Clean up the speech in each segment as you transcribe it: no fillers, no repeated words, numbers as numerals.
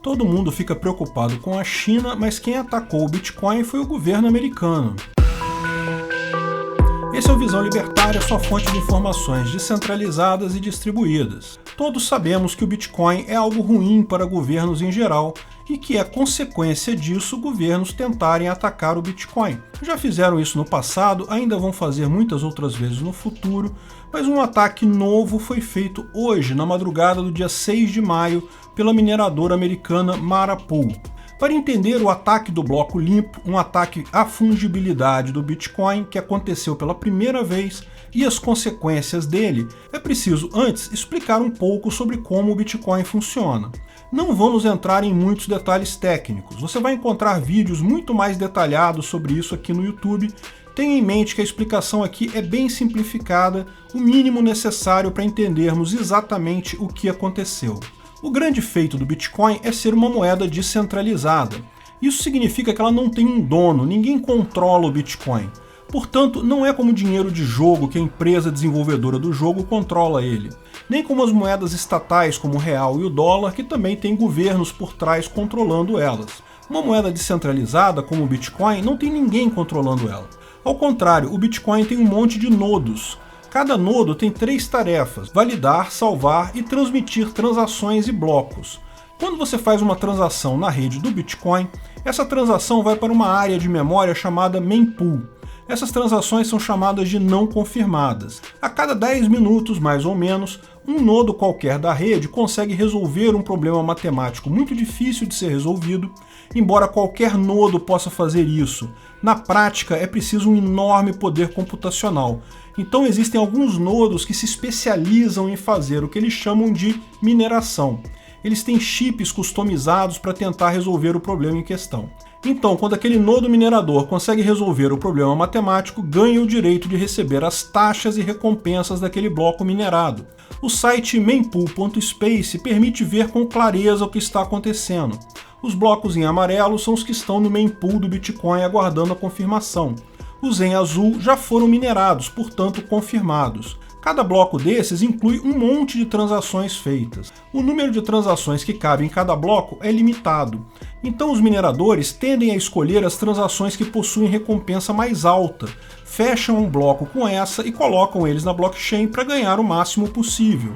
Todo mundo fica preocupado com a China, mas quem atacou o Bitcoin foi o governo americano. Esse é o Visão Libertária, sua fonte de informações descentralizadas e distribuídas. Todos sabemos que o Bitcoin é algo ruim para governos em geral e que é consequência disso governos tentarem atacar o Bitcoin. Já fizeram isso no passado, ainda vão fazer muitas outras vezes no futuro, mas um ataque novo foi feito hoje, na madrugada do dia 6 de maio, pela mineradora americana Mara Pool. Para entender o ataque do bloco limpo, um ataque à fungibilidade do Bitcoin que aconteceu pela primeira vez e as consequências dele, é preciso antes explicar um pouco sobre como o Bitcoin funciona. Não vamos entrar em muitos detalhes técnicos, você vai encontrar vídeos muito mais detalhados sobre isso aqui no YouTube. Tenha em mente que a explicação aqui é bem simplificada, o mínimo necessário para entendermos exatamente o que aconteceu. O grande feito do Bitcoin é ser uma moeda descentralizada. Isso significa que ela não tem um dono, ninguém controla o Bitcoin. Portanto, não é como dinheiro de jogo que a empresa desenvolvedora do jogo controla ele. Nem como as moedas estatais como o real e o dólar, que também têm governos por trás controlando elas. Uma moeda descentralizada como o Bitcoin não tem ninguém controlando ela. Ao contrário, o Bitcoin tem um monte de nodos. Cada nodo tem 3 tarefas: validar, salvar e transmitir transações e blocos. Quando você faz uma transação na rede do Bitcoin, essa transação vai para uma área de memória chamada mempool. Essas transações são chamadas de não confirmadas. A cada 10 minutos, mais ou menos, um nodo qualquer da rede consegue resolver um problema matemático muito difícil de ser resolvido, embora qualquer nodo possa fazer isso. Na prática, é preciso um enorme poder computacional. Então existem alguns nodos que se especializam em fazer o que eles chamam de mineração. Eles têm chips customizados para tentar resolver o problema em questão. Então, quando aquele nodo minerador consegue resolver o problema matemático, ganha o direito de receber as taxas e recompensas daquele bloco minerado. O site mempool.space permite ver com clareza o que está acontecendo. Os blocos em amarelo são os que estão no mempool do Bitcoin aguardando a confirmação. Os em azul já foram minerados, portanto confirmados. Cada bloco desses inclui um monte de transações feitas. O número de transações que cabe em cada bloco é limitado. Então os mineradores tendem a escolher as transações que possuem recompensa mais alta, fecham um bloco com essa e colocam eles na blockchain para ganhar o máximo possível.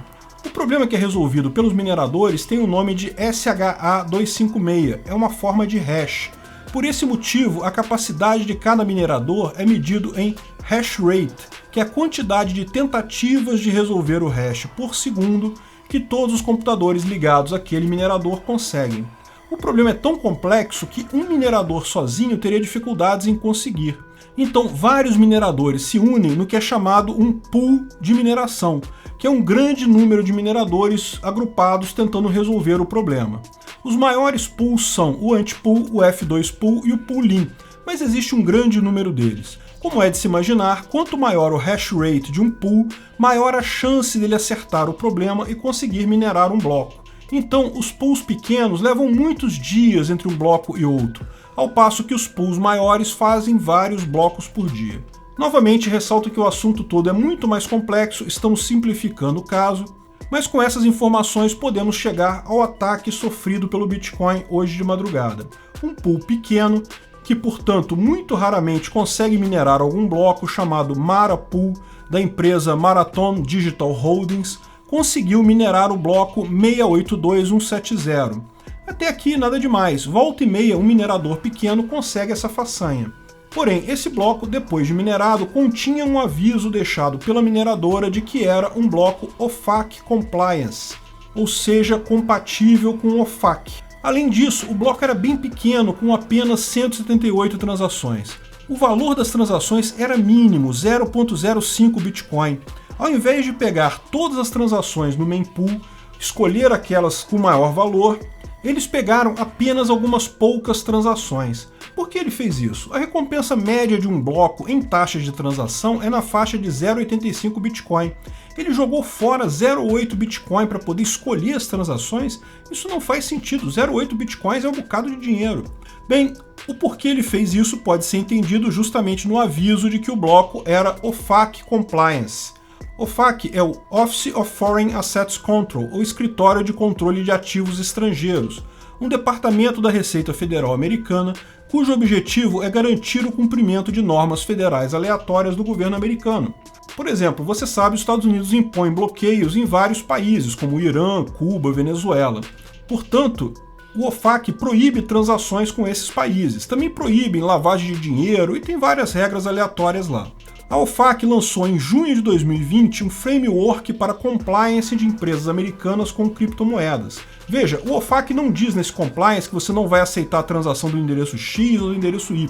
O problema que é resolvido pelos mineradores tem o nome de SHA-256, é uma forma de hash. Por esse motivo, a capacidade de cada minerador é medido em hash rate, que é a quantidade de tentativas de resolver o hash por segundo que todos os computadores ligados àquele minerador conseguem. O problema é tão complexo que um minerador sozinho teria dificuldades em conseguir. Então, vários mineradores se unem no que é chamado um pool de mineração, que é um grande número de mineradores agrupados tentando resolver o problema. Os maiores pools são o Antpool, o F2 Pool e o Poolin, mas existe um grande número deles. Como é de se imaginar, quanto maior o hash rate de um pool, maior a chance dele acertar o problema e conseguir minerar um bloco. Então, os pools pequenos levam muitos dias entre um bloco e outro, ao passo que os pools maiores fazem vários blocos por dia. Novamente, ressalto que o assunto todo é muito mais complexo, estamos simplificando o caso, mas com essas informações podemos chegar ao ataque sofrido pelo Bitcoin hoje de madrugada. Um pool pequeno, que portanto muito raramente consegue minerar algum bloco, chamado Mara Pool, da empresa Marathon Digital Holdings, conseguiu minerar o bloco 682170. Até aqui nada demais, volta e meia um minerador pequeno consegue essa façanha. Porém, esse bloco, depois de minerado, continha um aviso deixado pela mineradora de que era um bloco OFAC Compliance, ou seja, compatível com OFAC. Além disso, o bloco era bem pequeno, com apenas 178 transações. O valor das transações era mínimo, 0,05 Bitcoin. Ao invés de pegar todas as transações no mempool, escolher aquelas com maior valor, eles pegaram apenas algumas poucas transações. Por que ele fez isso? A recompensa média de um bloco em taxas de transação é na faixa de 0,85 Bitcoin. Ele jogou fora 0,8 Bitcoin para poder escolher as transações? Isso não faz sentido, 0,8 Bitcoins é um bocado de dinheiro. Bem, o porquê ele fez isso pode ser entendido justamente no aviso de que o bloco era OFAC Compliance. OFAC é o Office of Foreign Assets Control, ou Escritório de Controle de Ativos Estrangeiros. um departamento da Receita Federal americana cujo objetivo é garantir o cumprimento de normas federais aleatórias do governo americano. Por exemplo, você sabe, os Estados Unidos impõem bloqueios em vários países, como Irã, Cuba, Venezuela. Portanto, o OFAC proíbe transações com esses países, também proíbe lavagem de dinheiro e tem várias regras aleatórias lá. A OFAC lançou em junho de 2020 um framework para compliance de empresas americanas com criptomoedas. Veja, o OFAC não diz nesse compliance que você não vai aceitar a transação do endereço X ou do endereço Y.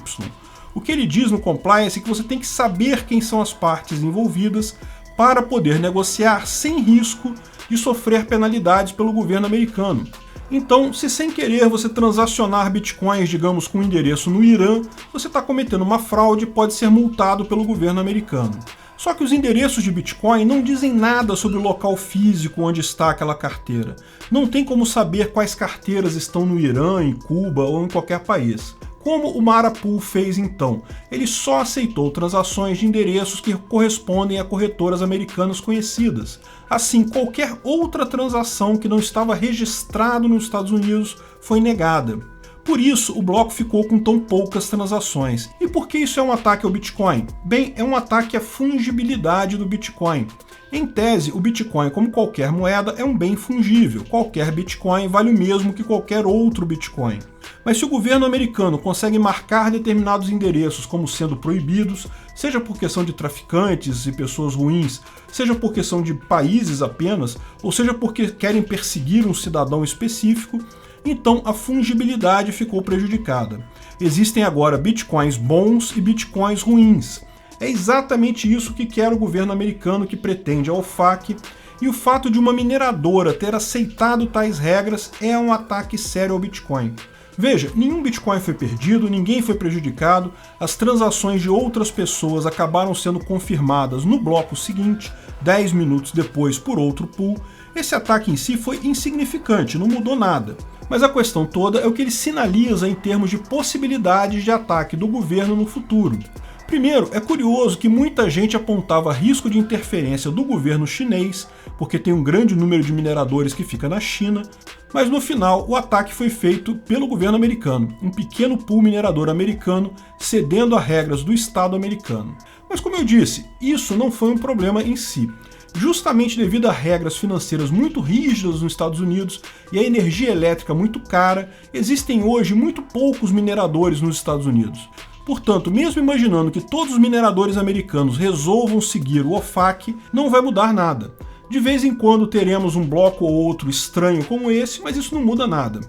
O que ele diz no compliance é que você tem que saber quem são as partes envolvidas para poder negociar sem risco de sofrer penalidades pelo governo americano. Então, se sem querer você transacionar bitcoins, digamos, com endereço no Irã, você está cometendo uma fraude e pode ser multado pelo governo americano. Só que os endereços de Bitcoin não dizem nada sobre o local físico onde está aquela carteira. Não tem como saber quais carteiras estão no Irã, em Cuba ou em qualquer país. Como o Marapool fez então? Ele só aceitou transações de endereços que correspondem a corretoras americanas conhecidas. Assim, qualquer outra transação que não estava registrada nos Estados Unidos foi negada. Por isso, o bloco ficou com tão poucas transações. E por que isso é um ataque ao Bitcoin? Bem, é um ataque à fungibilidade do Bitcoin. Em tese, o Bitcoin, como qualquer moeda, é um bem fungível. Qualquer Bitcoin vale o mesmo que qualquer outro Bitcoin. Mas se o governo americano consegue marcar determinados endereços como sendo proibidos, seja por questão de traficantes e pessoas ruins, seja por questão de países apenas, ou seja porque querem perseguir um cidadão específico, então a fungibilidade ficou prejudicada. Existem agora bitcoins bons e bitcoins ruins. É exatamente isso que quer o governo americano, que pretende a OFAC, e o fato de uma mineradora ter aceitado tais regras é um ataque sério ao Bitcoin. Veja, nenhum Bitcoin foi perdido, ninguém foi prejudicado, as transações de outras pessoas acabaram sendo confirmadas no bloco seguinte, 10 minutos depois por outro pool. Esse ataque em si foi insignificante, não mudou nada. Mas a questão toda é o que ele sinaliza em termos de possibilidades de ataque do governo no futuro. Primeiro, é curioso que muita gente apontava risco de interferência do governo chinês, porque tem um grande número de mineradores que fica na China, mas no final o ataque foi feito pelo governo americano, um pequeno pool minerador americano cedendo a regras do Estado americano. Mas como eu disse, isso não foi um problema em si. Justamente devido a regras financeiras muito rígidas nos Estados Unidos e a energia elétrica muito cara, existem hoje muito poucos mineradores nos Estados Unidos. Portanto, mesmo imaginando que todos os mineradores americanos resolvam seguir o OFAC, não vai mudar nada. De vez em quando teremos um bloco ou outro estranho como esse, mas isso não muda nada.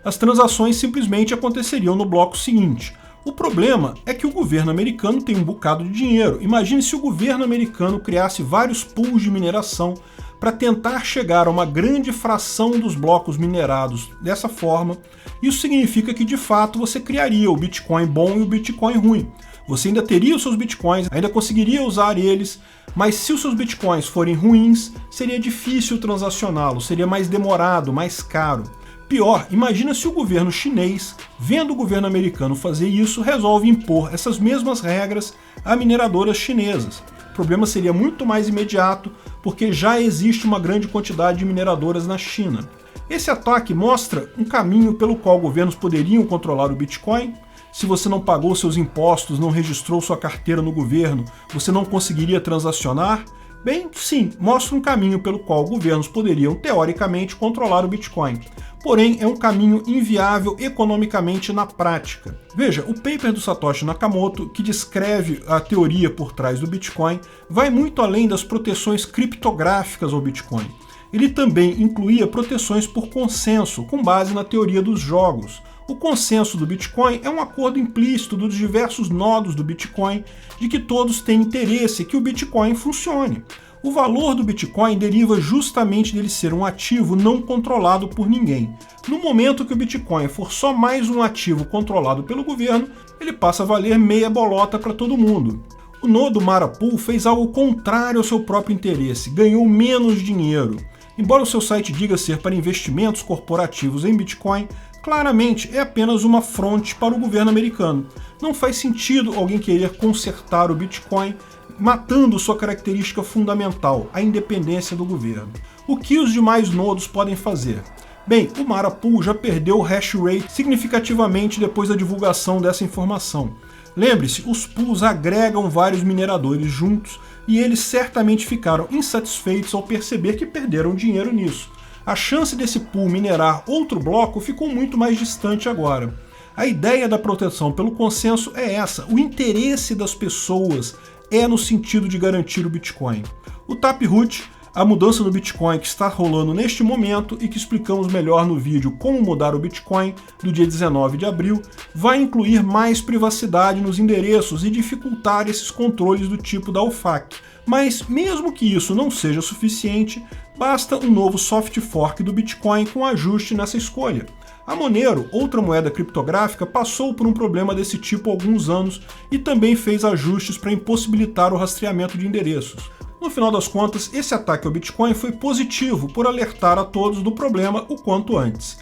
As transações simplesmente aconteceriam no bloco seguinte. O problema é que o governo americano tem um bocado de dinheiro. Imagine se o governo americano criasse vários pools de mineração para tentar chegar a uma grande fração dos blocos minerados dessa forma. Isso significa que, de fato, você criaria o Bitcoin bom e o Bitcoin ruim. Você ainda teria os seus Bitcoins, ainda conseguiria usar eles, mas se os seus Bitcoins forem ruins, seria difícil transacioná-los, seria mais demorado, mais caro. Pior, imagina se o governo chinês, vendo o governo americano fazer isso, resolve impor essas mesmas regras a mineradoras chinesas. O problema seria muito mais imediato, porque já existe uma grande quantidade de mineradoras na China. Esse ataque mostra um caminho pelo qual governos poderiam controlar o Bitcoin. Se você não pagou seus impostos, não registrou sua carteira no governo, você não conseguiria transacionar? Bem, sim, mostra um caminho pelo qual governos poderiam, teoricamente, controlar o Bitcoin. Porém, é um caminho inviável economicamente na prática. Veja, o paper do Satoshi Nakamoto, que descreve a teoria por trás do Bitcoin, vai muito além das proteções criptográficas ao Bitcoin. Ele também incluía proteções por consenso, com base na teoria dos jogos. O consenso do Bitcoin é um acordo implícito dos diversos nodos do Bitcoin de que todos têm interesse que o Bitcoin funcione. O valor do Bitcoin deriva justamente dele ser um ativo não controlado por ninguém. No momento que o Bitcoin for só mais um ativo controlado pelo governo, ele passa a valer meia bolota para todo mundo. O nodo Marapool fez algo contrário ao seu próprio interesse, ganhou menos dinheiro. Embora o seu site diga ser para investimentos corporativos em Bitcoin, claramente é apenas uma fronte para o governo americano. Não faz sentido alguém querer consertar o Bitcoin, matando sua característica fundamental, a independência do governo. O que os demais nodos podem fazer? Bem, o Marapool já perdeu o hash rate significativamente depois da divulgação dessa informação. Lembre-se, os pools agregam vários mineradores juntos e eles certamente ficaram insatisfeitos ao perceber que perderam dinheiro nisso. A chance desse pool minerar outro bloco ficou muito mais distante agora. A ideia da proteção pelo consenso é essa, o interesse das pessoas é no sentido de garantir o Bitcoin. O Taproot, a mudança do Bitcoin que está rolando neste momento e que explicamos melhor no vídeo Como Mudar o Bitcoin, do dia 19 de abril, vai incluir mais privacidade nos endereços e dificultar esses controles do tipo da OFAC. Mas mesmo que isso não seja suficiente, basta um novo soft fork do Bitcoin com ajuste nessa escolha. A Monero, outra moeda criptográfica, passou por um problema desse tipo há alguns anos e também fez ajustes para impossibilitar o rastreamento de endereços. No final das contas, esse ataque ao Bitcoin foi positivo por alertar a todos do problema o quanto antes.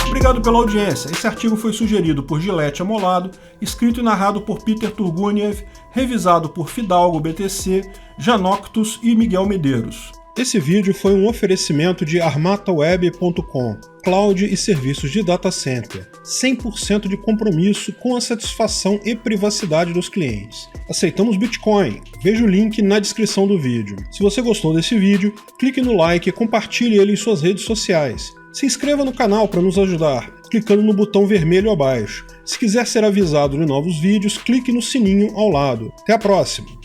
Obrigado pela audiência. Esse artigo foi sugerido por Gilete Amolado, escrito e narrado por Peter Turguniev, revisado por Fidalgo BTC, Janoctus e Miguel Medeiros. Esse vídeo foi um oferecimento de armataweb.com, cloud e serviços de data center, 100% de compromisso com a satisfação e privacidade dos clientes. Aceitamos Bitcoin, veja o link na descrição do vídeo. Se você gostou desse vídeo, clique no like e compartilhe ele em suas redes sociais. Se inscreva no canal para nos ajudar, clicando no botão vermelho abaixo. Se quiser ser avisado de novos vídeos, clique no sininho ao lado. Até a próxima!